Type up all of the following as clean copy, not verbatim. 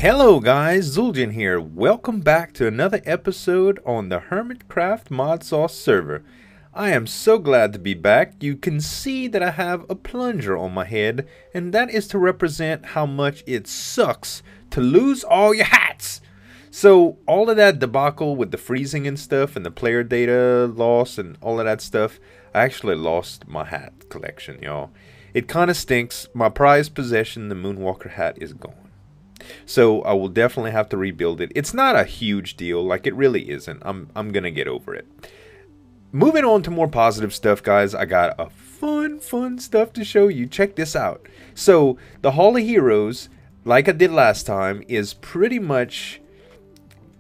Hello guys, Zueljin here. Welcome back to another episode on the HermitCraft ModSauce server. I am so glad to be back. You can see that I have a plunger on my head, and that is to represent how much it sucks to lose all your hats. So all of that debacle with the freezing and stuff and the player data loss and all of that stuff, I actually lost my hat collection, y'all. It kind of stinks. My prized possession, the Moonwalker hat, is gone. So I will definitely have to rebuild it. It's not a huge deal, like it really isn't. I'm gonna get over it. Moving on to more positive stuff, guys. I got a fun stuff to show you. Check this out. So the Hall of Heroes, like I did last time, is pretty much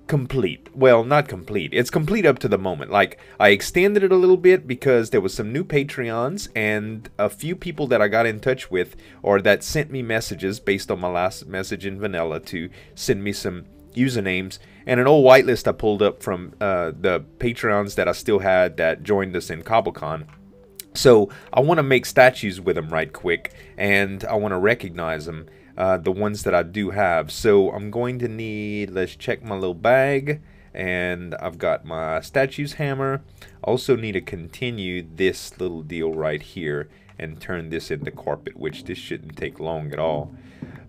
complete. Well, not complete. It's complete up to the moment. Like, I extended it a little bit because there was some new Patreons and a few people that I got in touch with, or that sent me messages based on my last message in vanilla to send me some usernames, and an old whitelist I pulled up from the Patreons that I still had that joined us in CobbleCon. So I want to make statues with them right quick, and I want to recognize them. The ones that I do have. So I'm going to need, let's check my little bag, and I've got my statues hammer. Also need to continue this little deal right here and turn this into carpet, which this shouldn't take long at all.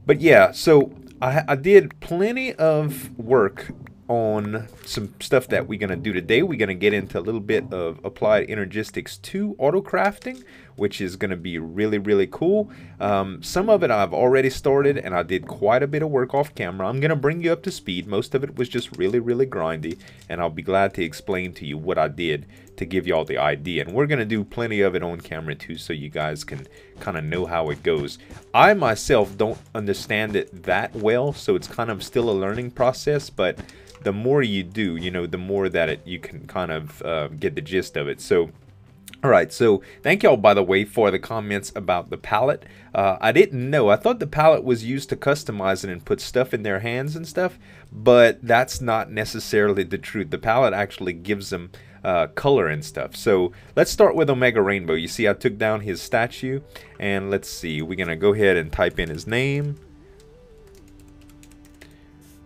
But yeah, so I did plenty of work on some stuff that we're going to do today. We're going to get into a little bit of Applied Energistics 2 Autocrafting, which is going to be really cool. Some of it I've already started, and I did quite a bit of work off camera. I'm going to bring you up to speed. Most of it was just really grindy, and I'll be glad to explain to you what I did to give you all the idea. And we're going to do plenty of it on camera too, so you guys can kind of know how it goes. I myself don't understand it that well, so it's kind of still a learning process, but the more you do, you know, the more that you can kind of get the gist of it. So, alright, so thank y'all, by the way, for the comments about the palette. I didn't know. I thought the palette was used to customize it and put stuff in their hands and stuff, but that's not necessarily the truth. The palette actually gives them color and stuff. So let's start with Omega Rainbow. You see I took down his statue, and let's see. We're going to go ahead and type in his name.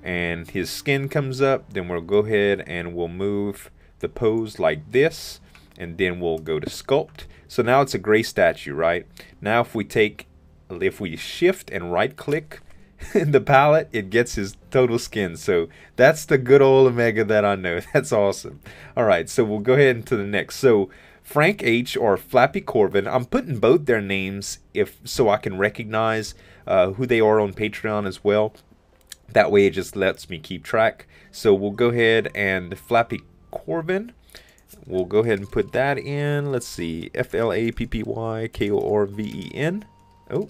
And his skin comes up, then we'll go ahead and we'll move the pose like this, and then we'll go to sculpt. So now it's a gray statue, right? Now if we shift and right click in the palette, it gets his total skin. So that's the good old Omega that I know. That's awesome. Alright, so we'll go ahead into the next. So Frank H or Flappy Corvin, I'm putting both their names so I can recognize who they are on Patreon as well. That way it just lets me keep track. So we'll go ahead and Flappy Corvin. We'll go ahead and put that in. Let's see. FLAPPYKORVEN. Oh,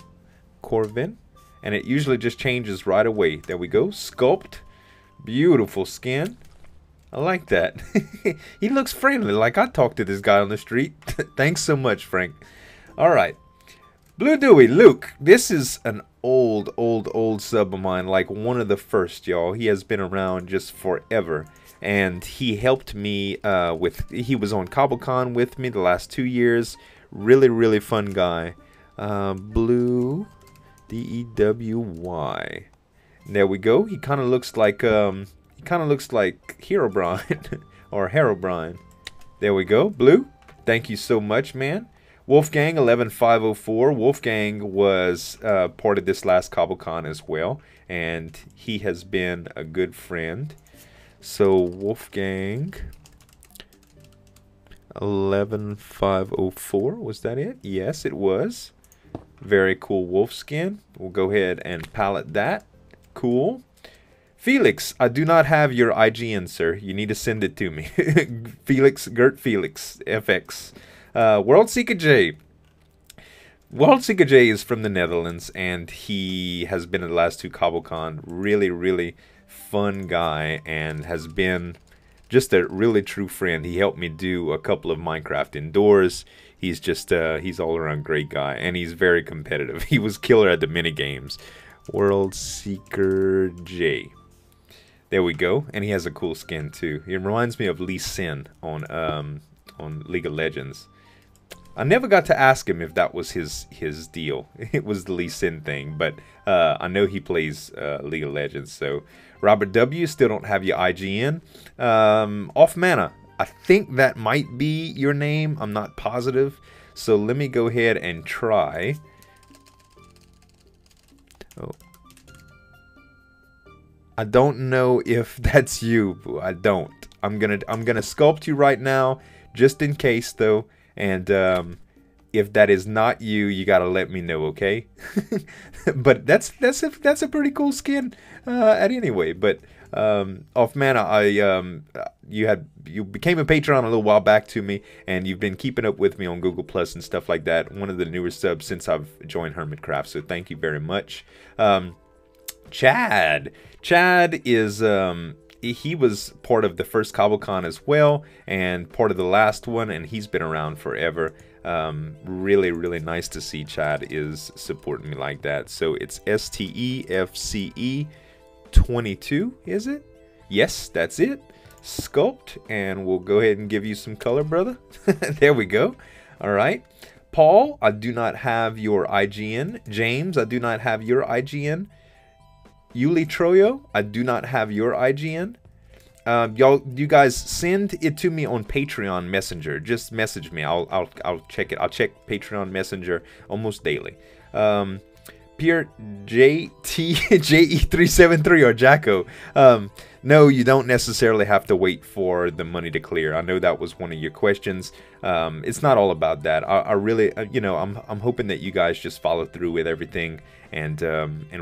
Corvin. And it usually just changes right away. There we go. Sculpt. Beautiful skin. I like that. He looks friendly, like I talked to this guy on the street. Thanks so much, Frank. Alright. Blue Dewey, Luke. This is an old sub of mine, like one of the first, y'all. He has been around just forever, and he helped me he was on CobbleCon with me the last 2 years. Really fun guy. Blue DEWY. There we go. He kind of looks like Herobrine or Herobrine. There we go. Blue, thank you so much, man. Wolfgang 11504. Wolfgang was part of this last CobbleCon as well, and he has been a good friend. So Wolfgang 11504, was that it? Yes, it was. Very cool wolf skin. We'll go ahead and palette that. Cool. Felix, I do not have your IGN, sir. You need to send it to me. Felix, Gert Felix, FX. Worldseeker J. Worldseeker J is from the Netherlands, and he has been at the last 2 CobbleCon. Really fun guy, and has been just a really true friend. He helped me do a couple of Minecraft indoors. He's just he's all around great guy, and he's very competitive. He was killer at the mini games. Worldseeker J. There we go, and he has a cool skin too. It reminds me of Lee Sin on League of Legends. I never got to ask him if that was his deal. It was the Lee Sin thing, but I know he plays League of Legends. So Robert W, still don't have your IGN. Off Mana, I think that might be your name. I'm not positive. So let me go ahead and try. Oh. I don't know if that's you, Boo. I don't. I'm gonna sculpt you right now, just in case though. And if that is not you, you gotta let me know, okay? But that's a pretty cool skin anyway. But Off Mana, you became a Patreon a little while back to me, and you've been keeping up with me on Google Plus and stuff like that. One of the newer subs since I've joined HermitCraft, so thank you very much. Chad is he was part of the first CobbleCon as well, and part of the last one, and he's been around forever. Really nice to see Chad is supporting me like that. So it's STEFCE22, is it? Yes, that's it. Sculpt, and we'll go ahead and give you some color, brother. There we go. All right. Paul, I do not have your IGN. James, I do not have your IGN. Yuli Troyo, I do not have your IGN. You guys send it to me on Patreon Messenger. Just message me. I'll check it. I'll check Patreon Messenger almost daily. Pierre JE373 or Jacko. No, you don't necessarily have to wait for the money to clear. I know that was one of your questions. It's not all about that. I really, you know, I'm hoping that you guys just follow through with everything, and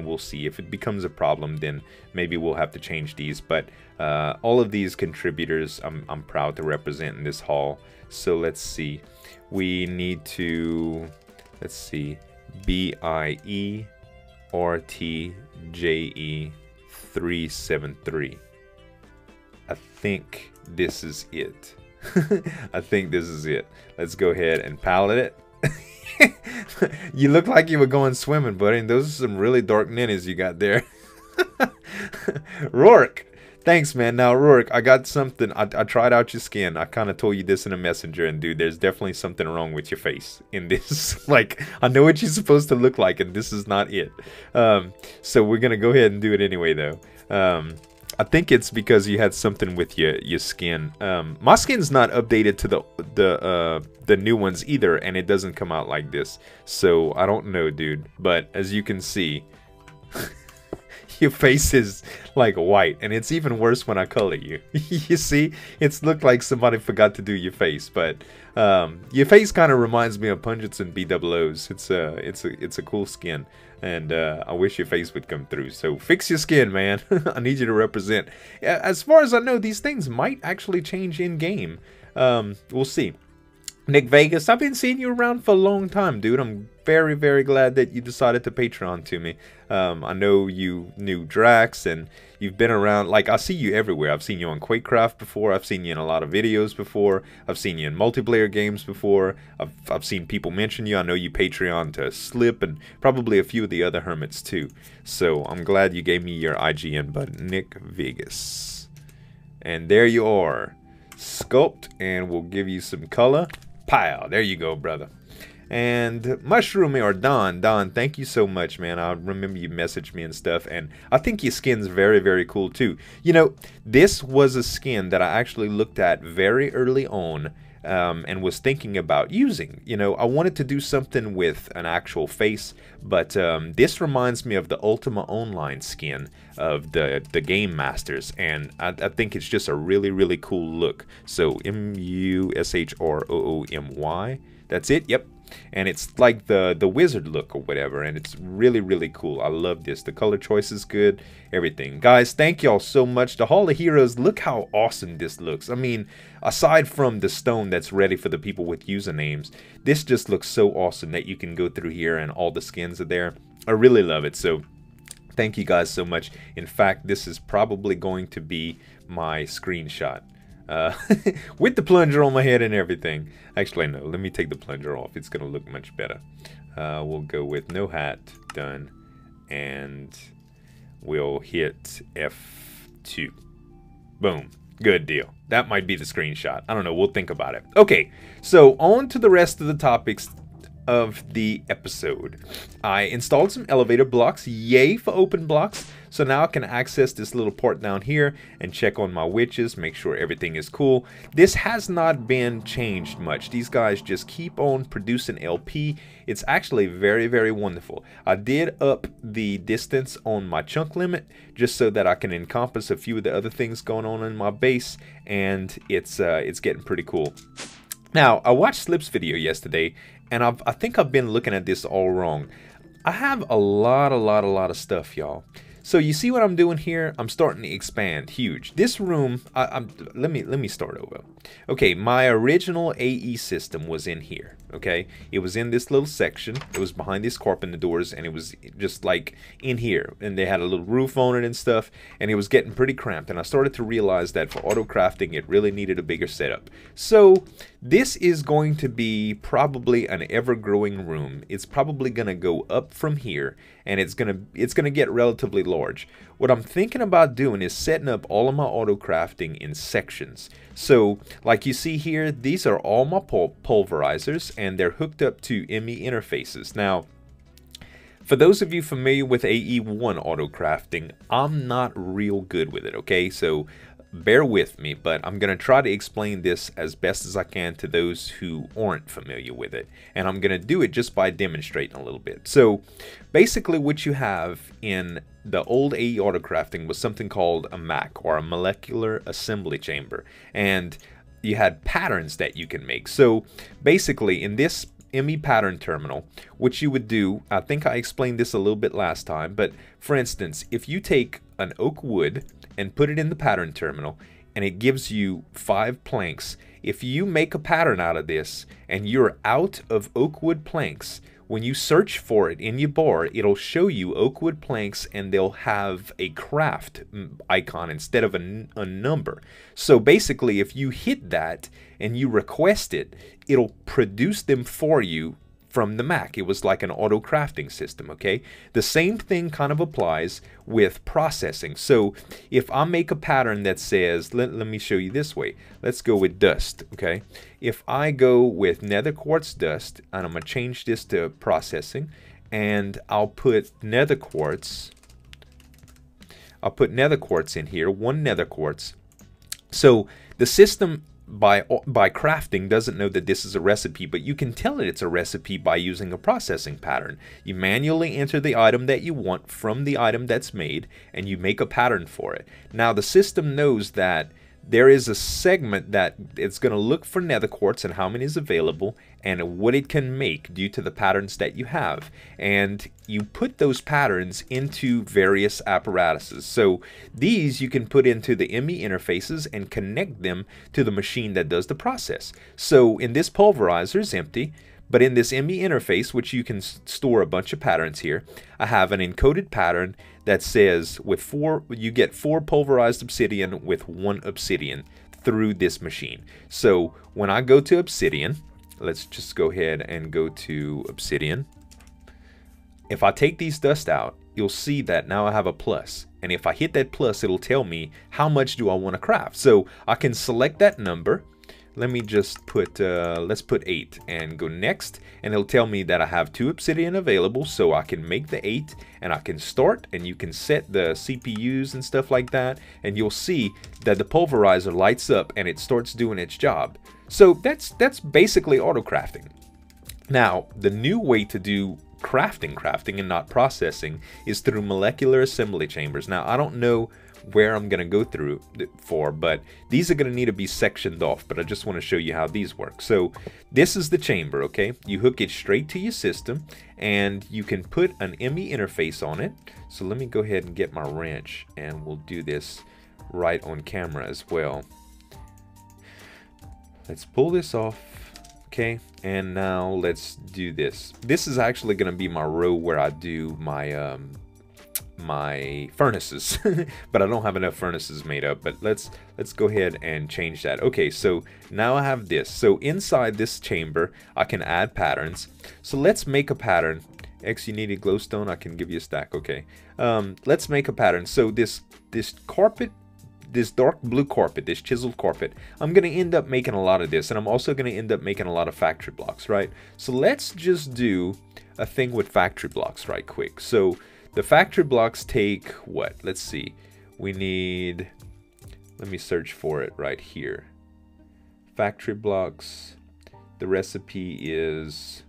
we'll see. If it becomes a problem, then maybe we'll have to change these. But all of these contributors, I'm proud to represent in this haul. So let's see. We need to, let's see, BIERTJE373. I think this is it. I think this is it. Let's go ahead and palette it. You look like you were going swimming, buddy. And those are some really dark ninjas you got there. Rourke. Thanks, man. Now, Rourke, I got something. I tried out your skin. I kind of told you this in a messenger. And, dude, there's definitely something wrong with your face in this. Like, I know what you're supposed to look like, and this is not it. So we're going to go ahead and do it anyway, though. I think it's because you had something with your skin. My skin's not updated to the new ones either, and it doesn't come out like this. So I don't know, dude. But as you can see, your face is like white, and it's even worse when I color you. You see, it's looked like somebody forgot to do your face. But your face kind of reminds me of Pungents and BOOs. It's a cool skin. And I wish your face would come through. So fix your skin, man. I need you to represent. As far as I know, these things might actually change in-game. We'll see. Nick Vegas, I've been seeing you around for a long time, dude. I'm very, very glad that you decided to Patreon to me. I know you knew Drax, and you've been around. Like, I see you everywhere. I've seen you on QuakeCraft before. I've seen you in a lot of videos before. I've seen you in multiplayer games before. I've seen people mention you. I know you Patreon to Slip and probably a few of the other Hermits too. So I'm glad you gave me your IGN button, Nick Vegas. And there you are. Sculpt, and we'll give you some color. Pow, there you go, brother. And Mushroomy or Don, thank you so much, man. I remember you messaged me and stuff, and I think your skin's very, very cool too. You know, this was a skin that I actually looked at very early on, and was thinking about using. You know, I wanted to do something with an actual face, but this reminds me of the Ultima Online skin of the Game Masters, and I think it's just a really, really cool look. So MUSHROOMY, that's it. Yep. And it's like the wizard look or whatever, and it's really, really cool. I love this. The color choice is good, everything. Guys, thank y'all so much. The Hall of Heroes, look how awesome this looks. I mean, aside from the stone that's ready for the people with usernames, this just looks so awesome that you can go through here and all the skins are there. I really love it. So thank you guys so much. In fact, this is probably going to be my screenshot. With the plunger on my head and everything. Actually, no, let me take the plunger off. It's gonna look much better. We'll go with no hat, done, and we'll hit F2. Boom. Good deal. That might be the screenshot. I don't know. We'll think about it. Okay, so on to the rest of the topics of the episode. I installed some elevator blocks. Yay for open blocks. So now I can access this little port down here and check on my witches, make sure everything is cool. This has not been changed much. These guys just keep on producing LP. It's actually very, very wonderful. I did up the distance on my chunk limit just so that I can encompass a few of the other things going on in my base, and it's getting pretty cool. Now, I watched Slip's video yesterday, and I think I've been looking at this all wrong. I have a lot of stuff, y'all. So you see what I'm doing here? I'm starting to expand huge. This room, let me start over. Okay, my original AE system was in here. Okay, it was in this little section. It was behind these carpenter doors, and it was just like in here. And they had a little roof on it and stuff, and it was getting pretty cramped. And I started to realize that for auto crafting, it really needed a bigger setup. So this is going to be probably an ever-growing room. It's probably gonna go up from here, and it's gonna get relatively large. What I'm thinking about doing is setting up all of my auto crafting in sections. So like you see here, these are all my pulverizers, and they're hooked up to ME interfaces. Now, for those of you familiar with AE1 auto crafting, I'm not real good with it, okay? So bear with me, but I'm going to try to explain this as best as I can to those who aren't familiar with it. And I'm going to do it just by demonstrating a little bit. So basically what you have in the old AE Autocrafting was something called a MAC, or a molecular assembly chamber. And you had patterns that you can make. So basically in this ME pattern terminal, what you would do, I think I explained this a little bit last time, but for instance, if you take an oak wood and put it in the pattern terminal, and it gives you 5 planks, if you make a pattern out of this and you're out of oak wood planks, when you search for it in your bar, it'll show you oak wood planks, and they'll have a craft icon instead of a number. So basically, if you hit that and you request it, it'll produce them for you from the Mac. It was like an auto crafting system, okay? The same thing kind of applies with processing. So if I make a pattern that says, let me show you this way. Let's go with dust, okay? If I go with nether quartz dust, and I'm going to change this to processing, and I'll put nether quartz. I'll put nether quartz in here, 1 nether quartz. So the system by crafting doesn't know that this is a recipe, but you can tell it it's a recipe by using a processing pattern. You manually enter the item that you want from the item that's made, and you make a pattern for it. Now the system knows that there is a segment that it's going to look for nether quartz and how many is available and what it can make due to the patterns that you have. And you put those patterns into various apparatuses. So these you can put into the ME interfaces and connect them to the machine that does the process. So in this pulverizer is empty, but in this ME interface, which you can store a bunch of patterns here, I have an encoded pattern that says with you get 4 pulverized obsidian with 1 obsidian through this machine. So when I go to obsidian, let's just go ahead and go to obsidian. If I take these dust out, you'll see that now I have a plus. And if I hit that plus, it'll tell me how much do I want to craft. So I can select that number. Let me just put, let's put 8 and go next, and it'll tell me that I have 2 obsidian available, so I can make the 8 and I can start, and you can set the CPUs and stuff like that, and you'll see that the pulverizer lights up and it starts doing its job. So that's basically auto crafting. Now, the new way to do crafting and not processing is through molecular assembly chambers. Now, I don't know where I'm going to go through for, but these are going to need to be sectioned off, but I just want to show you how these work. So this is the chamber, okay? You hook it straight to your system, and you can put an ME interface on it. So let me go ahead and get my wrench, and we'll do this right on camera as well. Let's pull this off, okay? And now let's do this. This is actually going to be my row where I do my my furnaces, but I don't have enough furnaces made up. But let's go ahead and change that. Okay, so now I have this. So inside this chamber, I can add patterns. So let's make a pattern. X, you needed glowstone. I can give you a stack. Okay, let's make a pattern. So this carpet this dark blue carpet, this chiseled carpet, I'm going to end up making a lot of this, and I'm also going to end up making a lot of factory blocks, right? So let's just do a thing with factory blocks right quick. So the factory blocks take what? Let's see. We need, let me search for it right here. Factory blocks, the recipe is,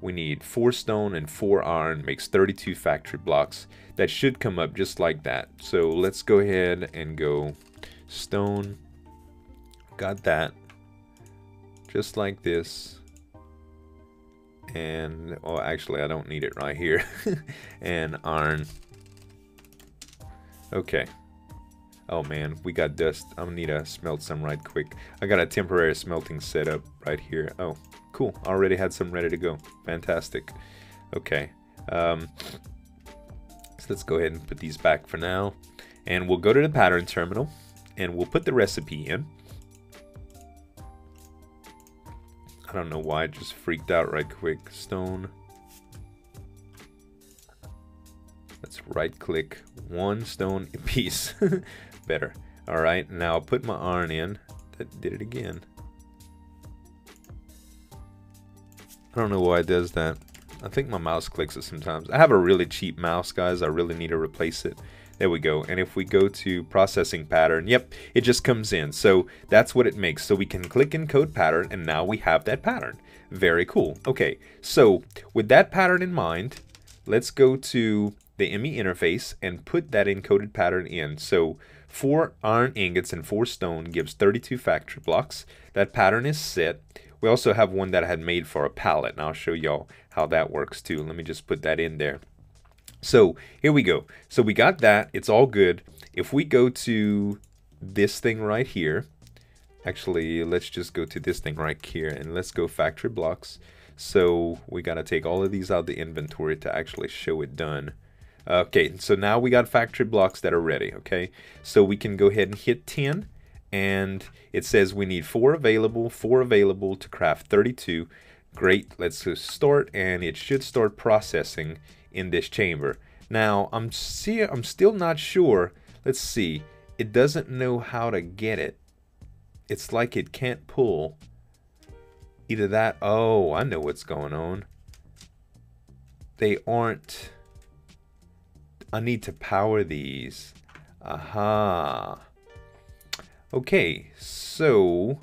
we need 4 stone and 4 iron, makes 32 factory blocks. That should come up just like that. So let's go ahead and go stone, got that, just like this. And, oh, actually I don't need it right here. And iron. Okay. Oh man, we got dust. I'm gonna need to smelt some right quick. I got a temporary smelting setup right here. Oh, cool. Already had some ready to go. Fantastic. Okay. So let's go ahead and put these back for now. And we'll go to the pattern terminal and we'll put the recipe in. I don't know why it just freaked out right quick. Stone. Let's right click, 1 stone a piece. Better. Alright, now I'll put my iron in. That did it again. I don't know why it does that. I think my mouse clicks it sometimes. I have a really cheap mouse, guys. I really need to replace it. There we go. And if we go to processing pattern, yep, it just comes in. So that's what it makes. So we can click encode pattern, and now we have that pattern. Very cool. Okay, so with that pattern in mind, let's go to the ME interface and put that encoded pattern in. So 4 iron ingots and 4 stone gives 32 factory blocks. That pattern is set. We also have one that I had made for a pallet, and I'll show y'all how that works too. Let me just put that in there. So here we go. So we got that. It's all good. If we go to this thing right here, actually, let's just go to this thing right here, and let's go factory blocks. So we got to take all of these out of the inventory to actually show it done. Okay, so now we got factory blocks that are ready, okay? So we can go ahead and hit 10, and it says we need 4 available to craft 32. Great, let's just start, and it should start processing in this chamber. Now, I'm still not sure. Let's see. It doesn't know how to get it. It's like it can't pull. Either that, oh, I know what's going on. They aren't... I need to power these. Aha. Okay, so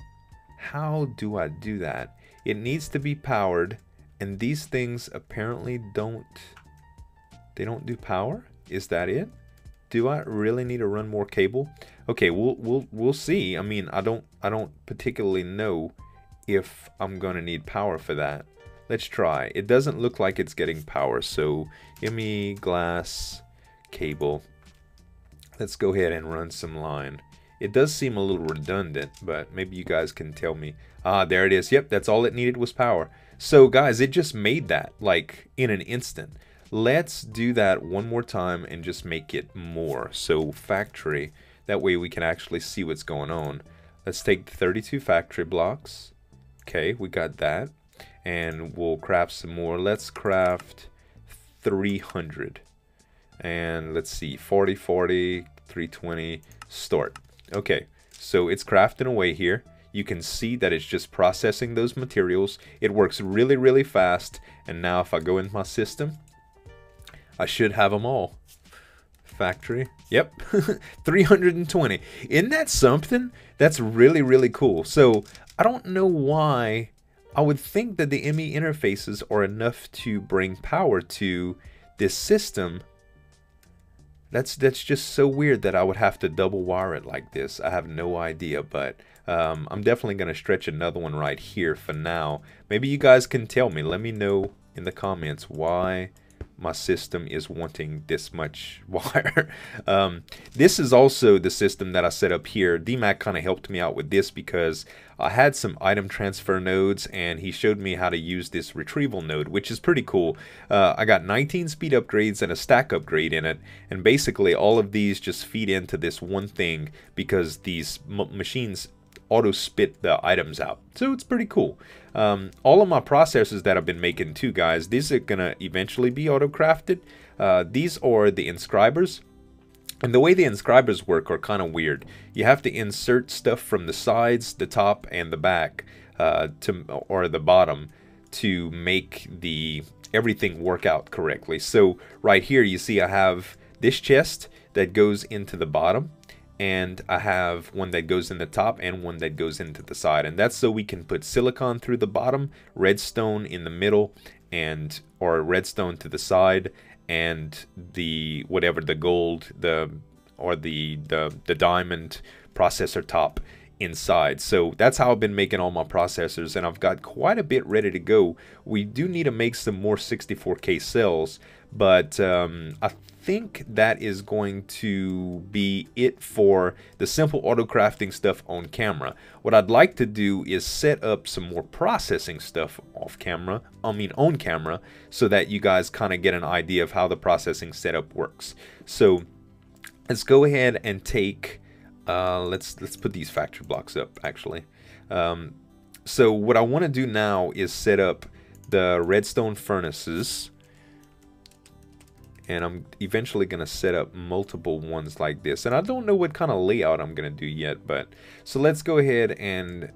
how do I do that? It needs to be powered, and these things apparently don't do power? Is that it? Do I really need to run more cable? Okay, we'll see. I mean, I don't particularly know if I'm gonna need power for that. Let's try. It doesn't look like it's getting power, so ME glass cable. Let's go ahead and run some line. It does seem a little redundant, but maybe you guys can tell me. Ah, there it is. Yep, that's all it needed was power. So guys, it just made that like in an instant. Let's do that one more time and just make it more. So factory, that way we can actually see what's going on. Let's take 32 factory blocks. Okay, we got that. And we'll craft some more. Let's craft 300. And let's see, 40, 40, 320, start. Okay, so it's crafting away here. You can see that it's just processing those materials. It works really, really fast. And now if I go into my system, I should have them all. Factory, yep, 320. Isn't that something? That's really, really cool. So I don't know why. I would think that the ME interfaces are enough to bring power to this system. That's just so weird that I would have to double wire it like this. I have no idea, but I'm definitely going to stretch another one right here for now. Maybe you guys can tell me. Let me know in the comments why my system is wanting this much wire. This is also the system that I set up here. DMAC kind of helped me out with this because I had some item transfer nodes, and he showed me how to use this retrieval node, which is pretty cool. I got 19 speed upgrades and a stack upgrade in it, and basically all of these just feed into this one thing because these machines auto spit the items out. So it's pretty cool. All of my processors that I've been making too, guys, these are gonna eventually be auto crafted. These are the inscribers. And the way the inscribers work are kind of weird. You have to insert stuff from the sides, the top, and the back, or the bottom, to make everything work out correctly. So right here you see I have this chest that goes into the bottom, and I have one that goes in the top and one that goes into the side, and that's so we can put silicon through the bottom, redstone in the middle, or redstone to the side, and the gold, the diamond processor top inside. So that's how I've been making all my processors, and I've got quite a bit ready to go. We do need to make some more 64K cells, but I think that is going to be it for the simple auto crafting stuff on camera. What I'd like to do is set up some more processing stuff on camera, so that you guys kind of get an idea of how the processing setup works. So let's go ahead and take let's put these factory blocks up actually. So what I want to do now is set up the redstone furnaces, and I'm eventually going to set up multiple ones like this. And I don't know what kind of layout I'm going to do yet, but so let's go ahead and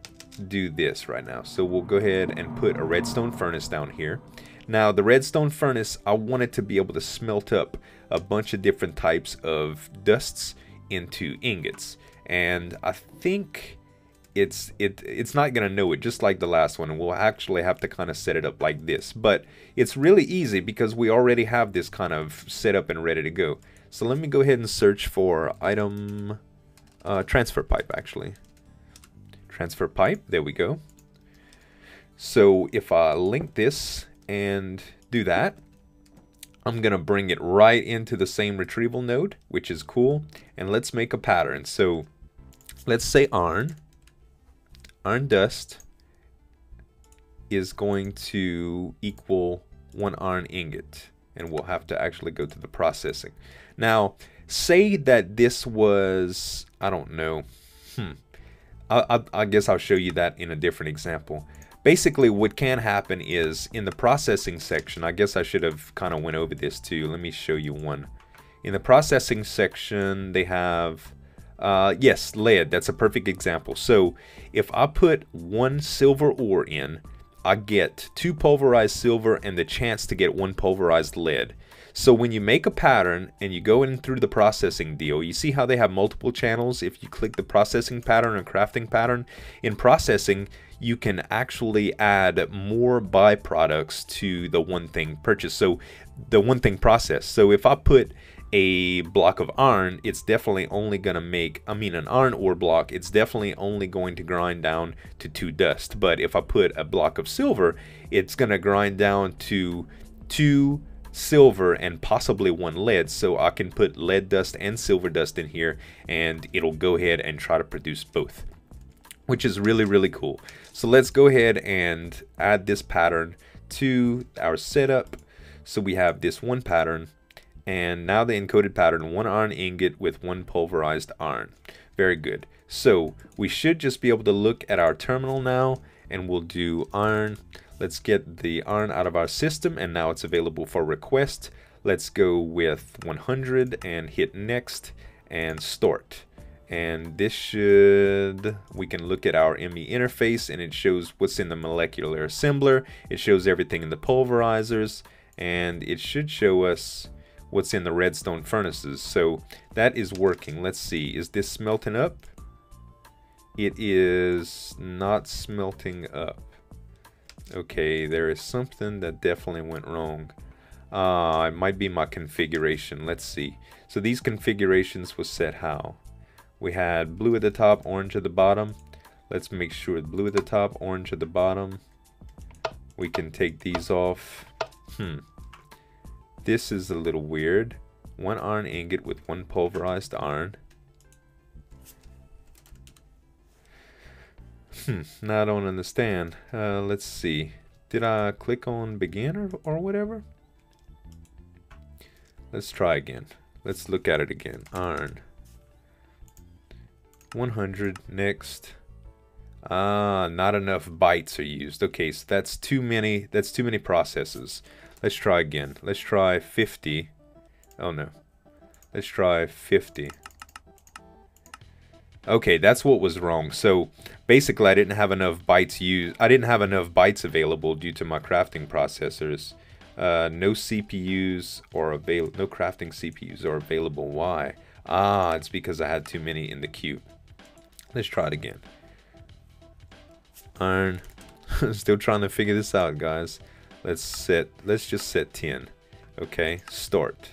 do this right now. So we'll go ahead and put a redstone furnace down here. Now the redstone furnace, I want it to be able to smelt up a bunch of different types of dusts into ingots, and I think it's not gonna know it, just like the last one, and we'll actually have to kind of set it up like this. But it's really easy because we already have this kind of set up and ready to go. So let me go ahead and search for item transfer pipe. Actually, transfer pipe, there we go. So if I link this and do that, I'm gonna bring it right into the same retrieval node, which is cool. And let's make a pattern. So let's say iron dust is going to equal 1 iron ingot, and we'll have to actually go to the processing. Now say that this was, I don't know, I guess I'll show you that in a different example. Basically what can happen is in the processing section, I guess I should have kind of went over this too. Let me show you one. In the processing section they have yes, lead. That's a perfect example. So if I put 1 silver ore in, I get 2 pulverized silver and the chance to get 1 pulverized lead. So when you make a pattern and you go in through the processing deal, you see how they have multiple channels. If you click the processing pattern or crafting pattern, in processing you can actually add more byproducts to the one thing purchased. So the one thing processed. So if I put a block of iron, it's definitely only going to make, an iron ore block, it's definitely only going to grind down to 2 dust. But if I put a block of silver, it's going to grind down to 2 silver and possibly 1 lead. So I can put lead dust and silver dust in here, and it'll go ahead and try to produce both, which is really, really cool. So let's go ahead and add this pattern to our setup. So we have this one pattern, and now the encoded pattern, 1 iron ingot with 1 pulverized iron. Very good. So we should just be able to look at our terminal now, and we'll do iron. Let's get the iron out of our system, and now it's available for request. Let's go with 100 and hit next and start. And this should, we can look at our ME interface, and it shows what's in the molecular assembler. It shows everything in the pulverizers, and it should show us what's in the redstone furnaces. So that is working. Let's see, is this smelting up? It is not smelting up. Okay, there is something that definitely went wrong. It might be my configuration. Let's see. So these configurations was set how? We had blue at the top, orange at the bottom. Let's make sure blue at the top, orange at the bottom. We can take these off. This is a little weird. 1 iron ingot with 1 pulverized iron. Now I don't understand. Let's see. Did I click on begin or whatever? Let's try again. Let's look at it again. Iron. 100 next. Not enough bytes are used. Okay, so that's too many processes. Let's try again. Let's try 50. Oh no. Let's try 50. Okay, that's what was wrong. So basically I didn't have enough bytes available due to my crafting processors. No CPUs or no crafting CPUs are available. Why? Ah, it's because I had too many in the queue. Let's try it again. Iron. Still trying to figure this out, guys. Let's just set 10. Okay, start.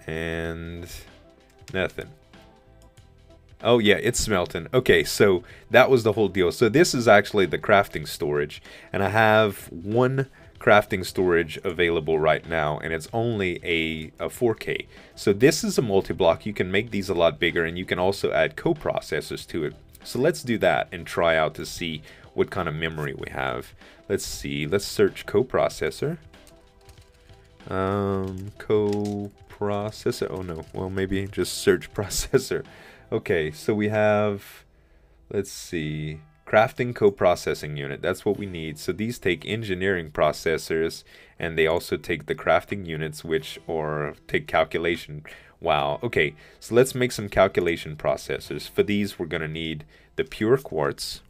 And nothing. Oh yeah, it's smelting. Okay, so that was the whole deal. So this is actually the crafting storage, and I have one crafting storage available right now, and it's only a 4K. So this is a multi-block. You can make these a lot bigger, and you can also add co-processors to it. So let's do that and try out to see what kind of memory we have. Let's see. Let's search co-processor. Co-processor. Oh no. Well, maybe just search processor. Okay, so we have, let's see, crafting co-processing unit. That's what we need. So these take engineering processors, and they also take the crafting units, which take calculation. Wow. Okay, so let's make some calculation processors. For these, we're going to need the pure quartz,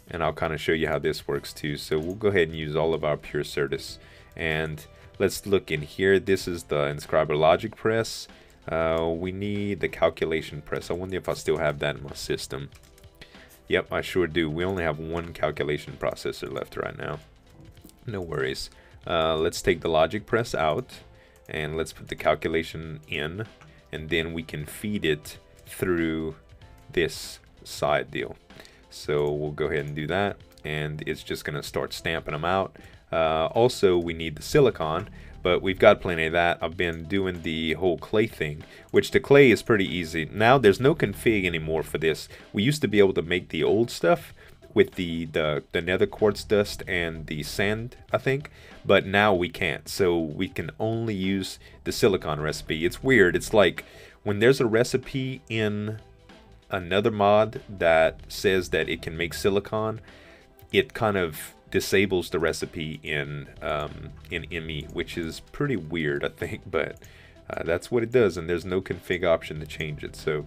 and I'll kind of show you how this works too. So we'll go ahead and use all of our pure certus, and let's look in here. This is the inscriber logic press. We need the calculation press. I wonder if I still have that in my system. Yep, I sure do. We only have one calculation processor left right now. No worries. Let's take the logic press out, and let's put the calculation in, and then we can feed it through this side deal. So we'll go ahead and do that, and it's just going to start stamping them out. Also, we need the silicon, but we've got plenty of that. I've been doing the whole clay thing, which the clay is pretty easy. Now there's no config anymore for this. We used to be able to make the old stuff with the nether quartz dust and the sand, I think, but now we can't. So we can only use the silicon recipe. It's weird. It's like when there's a recipe in another mod that says that it can make silicon, it kind of disables the recipe in ME, which is pretty weird, I think, but that's what it does, and there's no config option to change it. So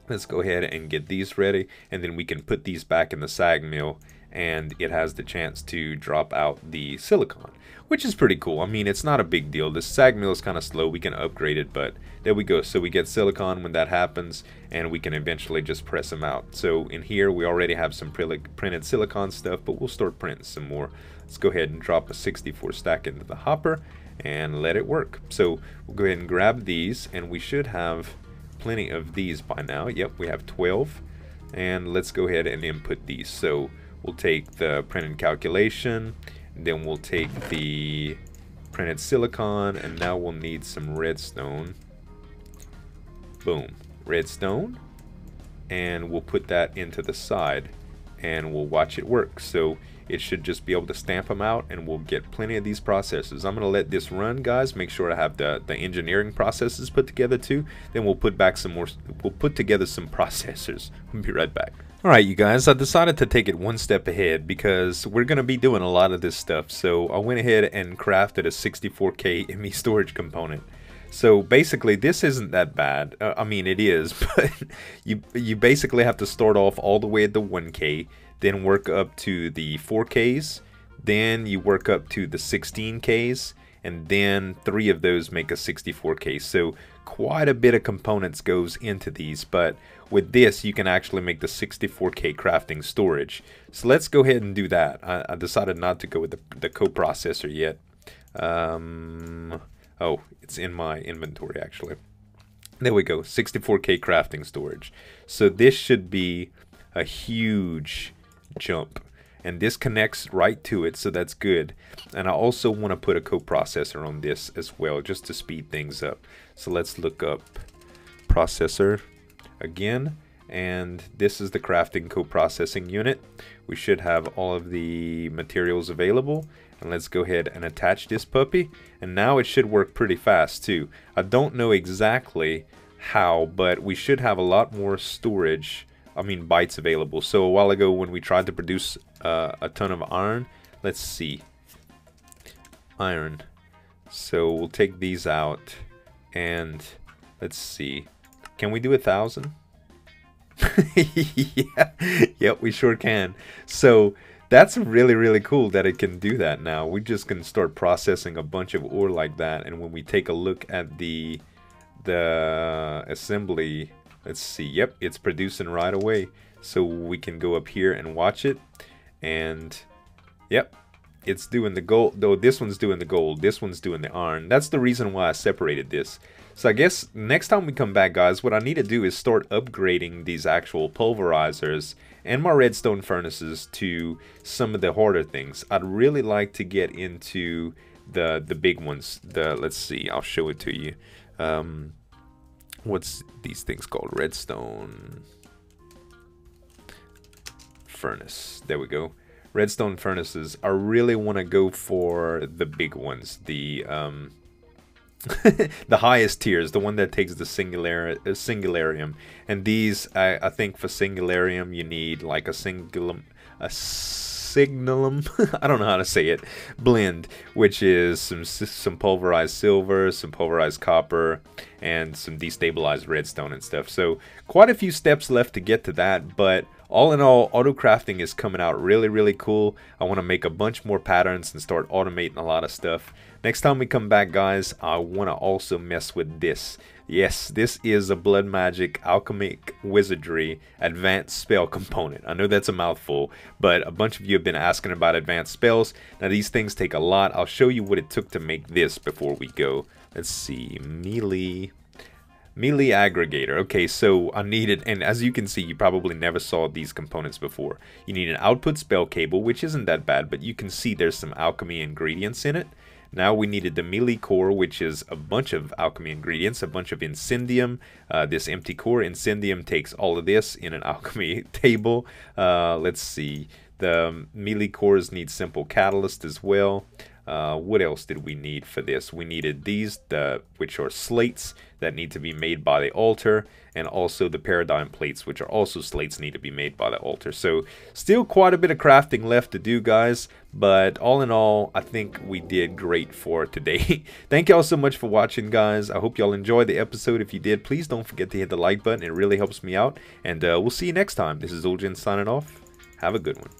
let's go ahead and get these ready, and then we can put these back in the sag mill, and it has the chance to drop out the silicon, which is pretty cool. I mean, it's not a big deal. The sag mill is kind of slow. We can upgrade it, but there we go. So we get silicon when that happens, and we can eventually just press them out. So in here, we already have some printed silicon stuff, but we'll start printing some more. Let's go ahead and drop a 64 stack into the hopper and let it work. So we'll go ahead and grab these, and we should have plenty of these by now. Yep, we have 12. And let's go ahead and input these. So we'll take the printed calculation, then we'll take the printed silicon, and now we'll need some redstone. Boom, redstone, and we'll put that into the side, and we'll watch it work. So it should just be able to stamp them out, and we'll get plenty of these processes. I'm gonna let this run, guys. Make sure I have the engineering processes put together too. Then we'll put back some more. We'll put together some processors. We'll be right back. Alright, you guys, I decided to take it one step ahead because we're going to be doing a lot of this stuff. So I went ahead and crafted a 64K ME storage component. So basically, this isn't that bad. I mean, it is, but you basically have to start off all the way at the 1K, then work up to the 4Ks, then you work up to the 16Ks, and then 3 of those make a 64K. So quite a bit of components goes into these, but with this you can actually make the 64K crafting storage. So let's go ahead and do that. I decided not to go with the coprocessor yet. Oh, it's in my inventory actually. There we go, 64K crafting storage. So this should be a huge jump, and this connects right to it, so that's good. And I also want to put a coprocessor on this as well, just to speed things up. So let's look up processor again, and this is the crafting coprocessing unit. We should have all of the materials available, and let's go ahead and attach this puppy, and now it should work pretty fast too. I don't know exactly how, but we should have a lot more storage, I mean bytes available. So a while ago when we tried to produce a ton of iron, let's see, iron, so we'll take these out, And let's see, can we do 1,000? Yeah, yep, we sure can. So that's really, really cool that it can do that now. We just can start processing a bunch of ore like that. And when we take a look at the assembly, let's see, yep, it's producing right away. So we can go up here and watch it. And yep, it's doing the gold, though this one's doing the gold, this one's doing the iron. That's the reason why I separated this. So I guess next time we come back, guys, what I need to do is start upgrading these actual pulverizers and my redstone furnaces to some of the harder things. I'd really like to get into the big ones. Let's see, I'll show it to you. What's these things called? Redstone furnace. There we go. Redstone furnaces. I really want to go for the big ones. The the highest tiers, the one that takes the singularium. And these, I think for singularium you need like a signalum, I don't know how to say it, blend, which is some pulverized silver, some pulverized copper, and some destabilized redstone and stuff. So quite a few steps left to get to that, but all in all, autocrafting is coming out really, really cool. I want to make a bunch more patterns and start automating a lot of stuff. Next time we come back, guys, I want to also mess with this. Yes, this is a Blood Magic Alchemic Wizardry Advanced Spell Component. I know that's a mouthful, but a bunch of you have been asking about advanced spells. Now, these things take a lot. I'll show you what it took to make this before we go. Let's see, melee aggregator. Okay, so I needed, and as you can see, you probably never saw these components before. You need an output spell cable, which isn't that bad, but you can see there's some alchemy ingredients in it. Now we needed the melee core, which is a bunch of alchemy ingredients, a bunch of incendium. This empty core incendium takes all of this in an alchemy table. Let's see, the melee cores need simple catalyst as well. What else did we need for this? We needed these, which are slates that need to be made by the altar, and also the paradigm plates, which are also slates need to be made by the altar. So still quite a bit of crafting left to do, guys, but all in all, I think we did great for today. Thank y'all so much for watching, guys. I hope y'all enjoyed the episode. If you did, please don't forget to hit the like button. It really helps me out, and we'll see you next time. This is Zueljin signing off. Have a good one.